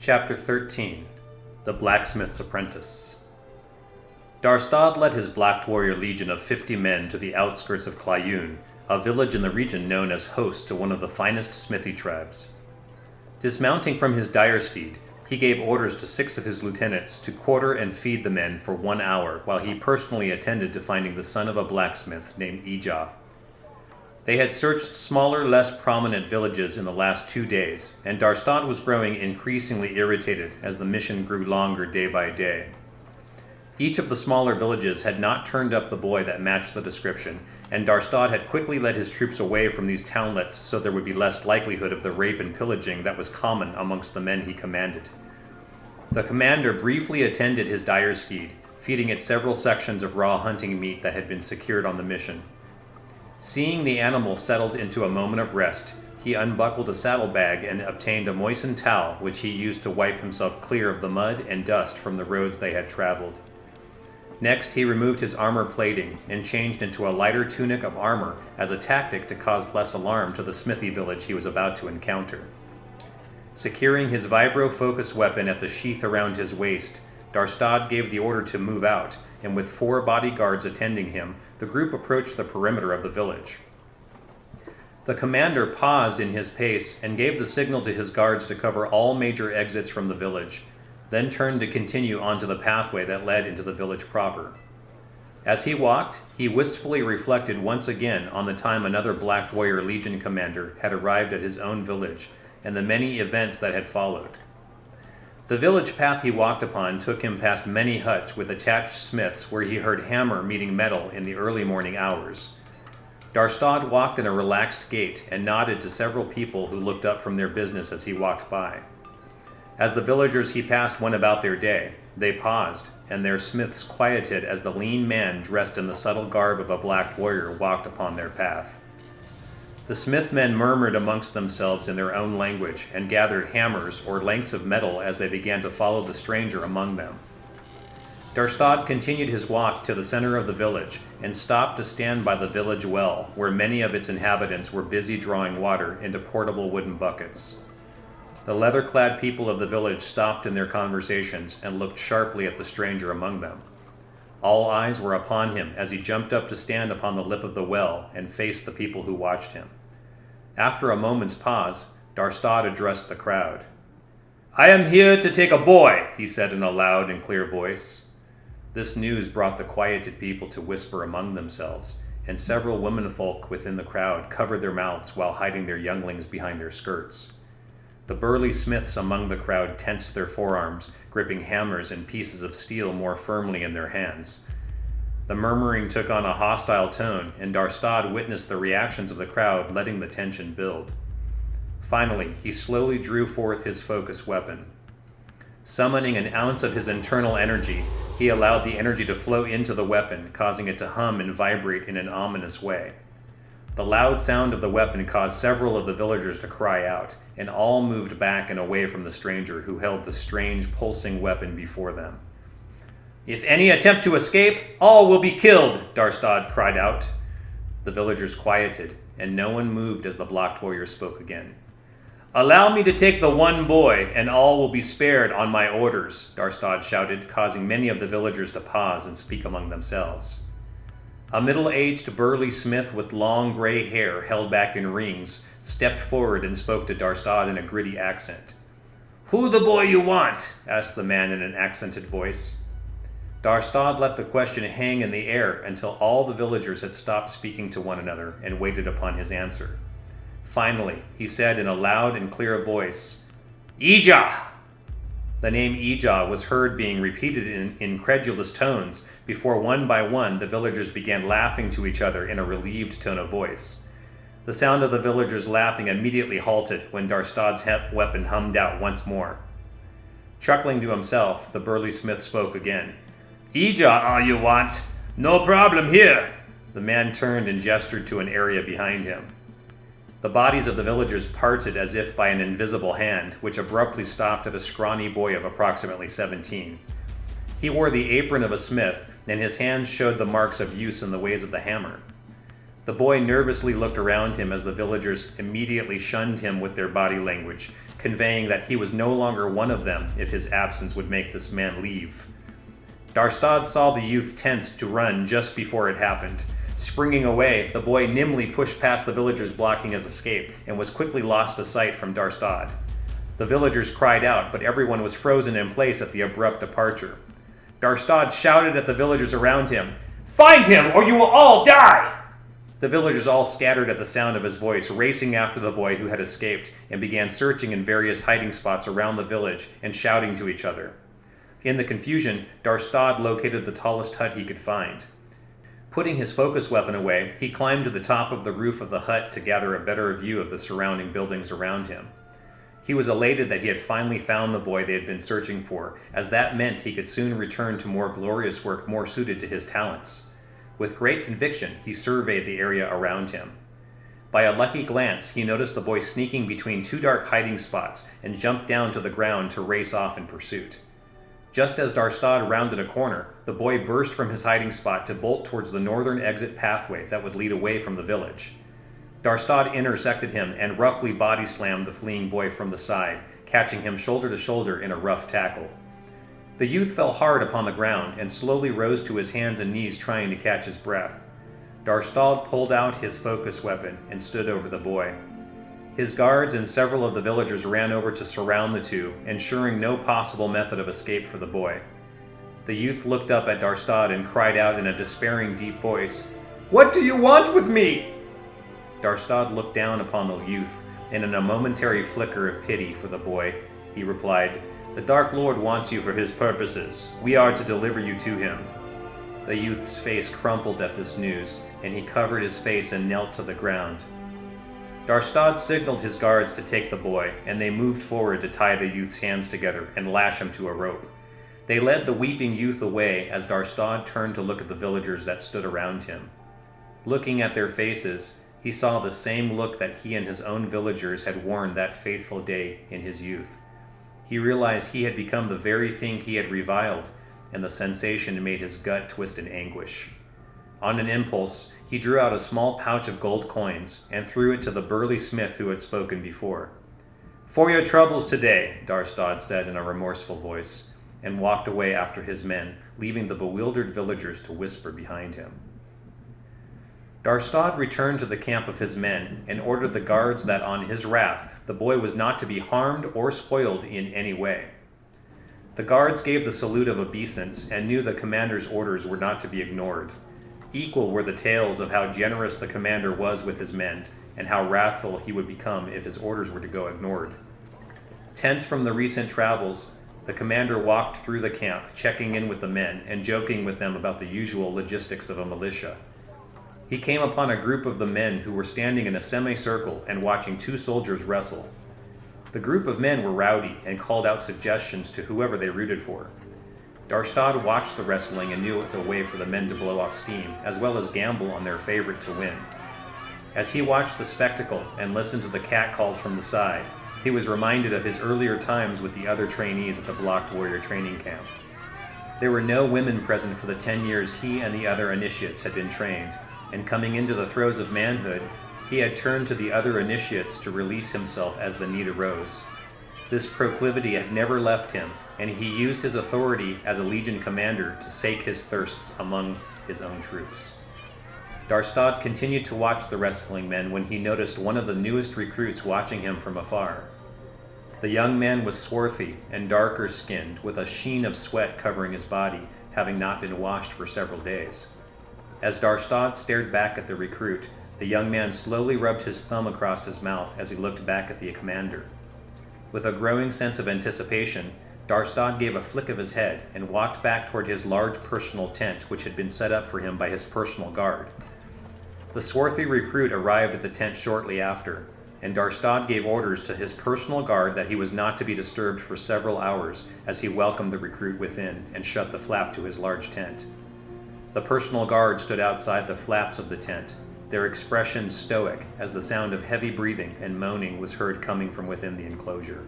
Chapter 13 The Blacksmith's Apprentice. Darstaad led his Blacht warrior legion of 50 men to the outskirts of Clayun, a village in the region known as host to one of the finest smithy tribes. Dismounting from his dire steed, he gave orders to 6 of his lieutenants to quarter and feed the men for 1 hour while he personally attended to finding the son of a blacksmith named Ejau. They had searched smaller, less prominent villages in the last 2 days, and Darstaad was growing increasingly irritated as the mission grew longer day by day. Each of the smaller villages had not turned up the boy that matched the description, and Darstaad had quickly led his troops away from these townlets so there would be less likelihood of the rape and pillaging that was common amongst the men he commanded. The commander briefly attended his dire steed, feeding it several sections of raw hunting meat that had been secured on the mission. Seeing the animal settled into a moment of rest, he unbuckled a saddlebag and obtained a moistened towel which he used to wipe himself clear of the mud and dust from the roads they had traveled. Next, he removed his armor plating and changed into a lighter tunic of armor as a tactic to cause less alarm to the smithy village he was about to encounter. Securing his vibro-focus weapon at the sheath around his waist, Darstaad gave the order to move out, and with 4 bodyguards attending him, the group approached the perimeter of the village. The commander paused in his pace and gave the signal to his guards to cover all major exits from the village, then turned to continue onto the pathway that led into the village proper. As he walked, he wistfully reflected once again on the time another Blacht warrior legion commander had arrived at his own village and the many events that had followed. The village path he walked upon took him past many huts with attached smiths where he heard hammer meeting metal in the early morning hours. Darstaad walked in a relaxed gait and nodded to several people who looked up from their business as he walked by. As the villagers he passed went about their day, they paused, and their smiths quieted as the lean man dressed in the subtle garb of a Blacht warrior walked upon their path. The smith men murmured amongst themselves in their own language and gathered hammers or lengths of metal as they began to follow the stranger among them. Darstaad continued his walk to the center of the village and stopped to stand by the village well, where many of its inhabitants were busy drawing water into portable wooden buckets. The leather-clad people of the village stopped in their conversations and looked sharply at the stranger among them. All eyes were upon him as he jumped up to stand upon the lip of the well and faced the people who watched him. After a moment's pause, Darstaad addressed the crowd. "I am here to take a boy," he said in a loud and clear voice. This news brought the quieted people to whisper among themselves, and several womenfolk within the crowd covered their mouths while hiding their younglings behind their skirts. The burly smiths among the crowd tensed their forearms, gripping hammers and pieces of steel more firmly in their hands. The murmuring took on a hostile tone, and Darstaad witnessed the reactions of the crowd, letting the tension build. Finally, he slowly drew forth his focus weapon. Summoning an ounce of his internal energy, he allowed the energy to flow into the weapon, causing it to hum and vibrate in an ominous way. The loud sound of the weapon caused several of the villagers to cry out, and all moved back and away from the stranger who held the strange pulsing weapon before them. "If any attempt to escape, all will be killed," Darstaad cried out. The villagers quieted, and no one moved as the Blacht warrior spoke again. "Allow me to take the one boy, and all will be spared on my orders," Darstaad shouted, causing many of the villagers to pause and speak among themselves. A middle-aged, burly smith with long gray hair held back in rings stepped forward and spoke to Darstaad in a gritty accent. "Who the boy you want?" asked the man in an accented voice. Darstaad let the question hang in the air until all the villagers had stopped speaking to one another and waited upon his answer. Finally, he said in a loud and clear voice, "Ejau!" The name Ejau was heard being repeated in incredulous tones before one by one the villagers began laughing to each other in a relieved tone of voice. The sound of the villagers laughing immediately halted when Darstaad's weapon hummed out once more. Chuckling to himself, the burly smith spoke again. "Ejau all you want. No problem here." The man turned and gestured to an area behind him. The bodies of the villagers parted as if by an invisible hand, which abruptly stopped at a scrawny boy of approximately 17. He wore the apron of a smith, and his hands showed the marks of use in the ways of the hammer. The boy nervously looked around him as the villagers immediately shunned him with their body language, conveying that he was no longer one of them if his absence would make this man leave. Darstaad saw the youth tense to run just before it happened. Springing away, the boy nimbly pushed past the villagers blocking his escape and was quickly lost to sight from Darstaad. The villagers cried out, but everyone was frozen in place at the abrupt departure. Darstaad shouted at the villagers around him, "Find him, or you will all die!" The villagers all scattered at the sound of his voice, racing after the boy who had escaped, and began searching in various hiding spots around the village and shouting to each other. In the confusion, Darstaad located the tallest hut he could find. Putting his focus weapon away, he climbed to the top of the roof of the hut to gather a better view of the surrounding buildings around him. He was elated that he had finally found the boy they had been searching for, as that meant he could soon return to more glorious work more suited to his talents. With great conviction, he surveyed the area around him. By a lucky glance, he noticed the boy sneaking between two dark hiding spots and jumped down to the ground to race off in pursuit. Just as Darstaad rounded a corner, the boy burst from his hiding spot to bolt towards the northern exit pathway that would lead away from the village. Darstaad intersected him and roughly body-slammed the fleeing boy from the side, catching him shoulder to shoulder in a rough tackle. The youth fell hard upon the ground and slowly rose to his hands and knees trying to catch his breath. Darstaad pulled out his focus weapon and stood over the boy. His guards and several of the villagers ran over to surround the two, ensuring no possible method of escape for the boy. The youth looked up at Darstaad and cried out in a despairing deep voice, "What do you want with me?" Darstaad looked down upon the youth, and in a momentary flicker of pity for the boy, he replied, "The Dark Lord wants you for his purposes. We are to deliver you to him." The youth's face crumpled at this news, and he covered his face and knelt to the ground. Darstaad signaled his guards to take the boy, and they moved forward to tie the youth's hands together and lash him to a rope. They led the weeping youth away as Darstaad turned to look at the villagers that stood around him. Looking at their faces, he saw the same look that he and his own villagers had worn that fateful day in his youth. He realized he had become the very thing he had reviled, and the sensation made his gut twist in anguish. On an impulse, he drew out a small pouch of gold coins and threw it to the burly smith who had spoken before. "For your troubles today," Darstaad said in a remorseful voice, and walked away after his men, leaving the bewildered villagers to whisper behind him. Darstaad returned to the camp of his men and ordered the guards that on his wrath the boy was not to be harmed or spoiled in any way. The guards gave the salute of obeisance and knew the commander's orders were not to be ignored. Equal were the tales of how generous the commander was with his men, and how wrathful he would become if his orders were to go ignored. Tense from the recent travels, the commander walked through the camp, checking in with the men and joking with them about the usual logistics of a militia. He came upon a group of the men who were standing in a semicircle and watching two soldiers wrestle. The group of men were rowdy and called out suggestions to whoever they rooted for. Darstaad watched the wrestling and knew it was a way for the men to blow off steam, as well as gamble on their favorite to win. As he watched the spectacle and listened to the catcalls from the side, he was reminded of his earlier times with the other trainees at the Blacht warrior training camp. There were no women present for the 10 years he and the other initiates had been trained, and coming into the throes of manhood, he had turned to the other initiates to release himself as the need arose. This proclivity had never left him, and he used his authority as a legion commander to sate his thirsts among his own troops. Darstaad continued to watch the wrestling men when he noticed one of the newest recruits watching him from afar. The young man was swarthy and darker skinned, with a sheen of sweat covering his body, having not been washed for several days. As Darstaad stared back at the recruit, the young man slowly rubbed his thumb across his mouth as he looked back at the commander. With a growing sense of anticipation, Darstaad gave a flick of his head and walked back toward his large personal tent which had been set up for him by his personal guard. The swarthy recruit arrived at the tent shortly after, and Darstaad gave orders to his personal guard that he was not to be disturbed for several hours as he welcomed the recruit within and shut the flap to his large tent. The personal guard stood outside the flaps of the tent, their expressions stoic as the sound of heavy breathing and moaning was heard coming from within the enclosure.